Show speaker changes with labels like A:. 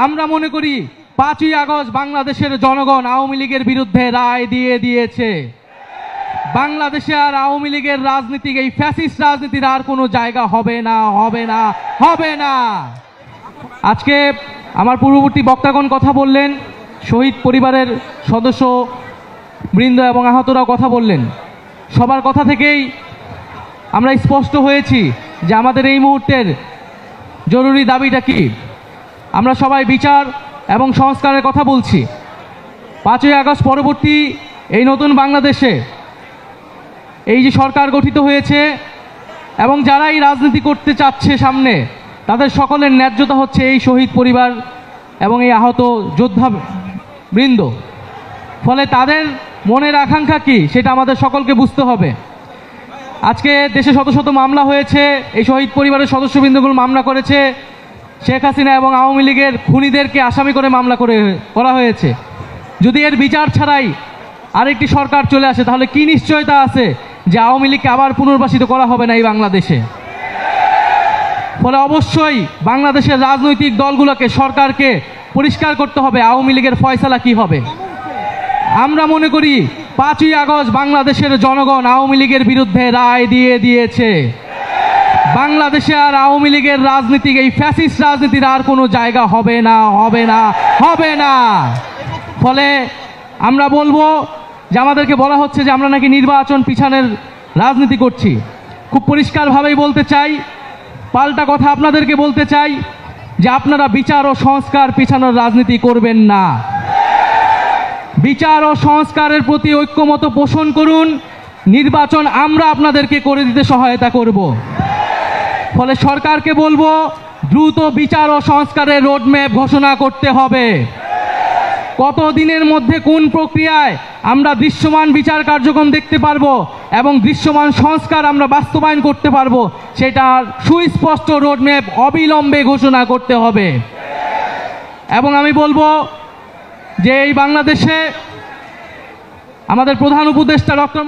A: আমরা মনে করি 5ই আগস্ট বাংলাদেশের জনগণ আওয়ামী লীগের বিরুদ্ধে রায় দিয়ে দিয়েছে। বাংলাদেশে আর আওয়ামী লীগের রাজনীতি, এই ফ্যাসিস্ট রাজনীতির আর কোনো জায়গা হবে না, হবে না, হবে না। আজকে আমার পূর্ববর্তী বক্তাগণ কথা বললেন, শহীদ পরিবারের সদস্য বৃন্দ এবং আহতরাও কথা বললেন। সবার কথা থেকেই আমরা স্পষ্ট হয়েছি যে আমাদের এই মুহূর্তের জরুরি দাবিটা কি। আমরা সবাই বিচার এবং সংস্কারের কথা বলছি। 5ই আগস্ট পরবর্তী এই নতুন বাংলাদেশে এই যে সরকার গঠিত হয়েছে এবং যারাই রাজনীতি করতে চাচ্ছে সামনে, তাদের সকলের ন্যায্যতা হচ্ছে এই শহীদ পরিবার এবং এই আহত যোদ্ধা বৃন্দ। ফলে তাদের মনের আকাঙ্ক্ষা কি সেটা আমাদের সকলকে বুঝতে হবে। আজকে দেশে শত শত মামলা হয়েছে, এই শহীদ পরিবারের সদস্যবৃন্দগুলো মামলা করেছে, শেখ হাসিনা এবং আওয়ামী লীগের খুনিদেরকে আসামি করে মামলা করা হয়েছে। যদি এর বিচার ছাড়াই আরেকটি সরকার চলে আসে, তাহলে কি নিশ্চয়তা আছে যে আওয়ামী লীগকে আবার পুনর্বাসিত করা হবে না এই বাংলাদেশে? ফলে অবশ্যই বাংলাদেশের রাজনৈতিক দলগুলোকে, সরকারকে পরিষ্কার করতে হবে আওয়ামী লীগের ফয়সালা কি হবে। আমরা মনে করি 5ই আগস্ট বাংলাদেশের জনগণ আওয়ামী লীগের বিরুদ্ধে রায় দিয়ে দিয়েছে। বাংলাদেশে আর আওয়ামী লীগের রাজনীতি, এই ফ্যাসিস্ট রাজনীতির আর কোনো জায়গা হবে না, হবে না, হবে না। ফলে আমরা বলবো যে আমাদেরকে বলা হচ্ছে যে আমরা নাকি নির্বাচন পিছানোর রাজনীতি করছি। খুব পরিষ্কারভাবেই বলতে চাই, পাল্টা কথা আপনাদেরকে বলতে চাই যে আপনারা বিচার ও সংস্কার পিছানোর রাজনীতি করবেন না। বিচার ও সংস্কারের প্রতি ঐক্যমত পোষণ করুন। নির্বাচন আমরা আপনাদেরকে করে দিতে সহায়তা করব। ফলে সরকারকে বলবো দ্রুত বিচার ও সংস্কারের রোডম্যাপ ঘোষণা করতে হবে। কত দিনের মধ্যে কোন প্রক্রিয়ায় আমরা দৃশ্যমান বিচার কার্যক্রম দেখতে পারবো এবং দৃশ্যমান সংস্কার আমরা বাস্তবায়ন করতে পারবো, সেটার সুস্পষ্ট রোডম্যাপ অবিলম্বে ঘোষণা করতে হবে। এবং আমি বলবো যে এই বাংলাদেশে আমাদের প্রধান উপদেষ্টা ডক্টর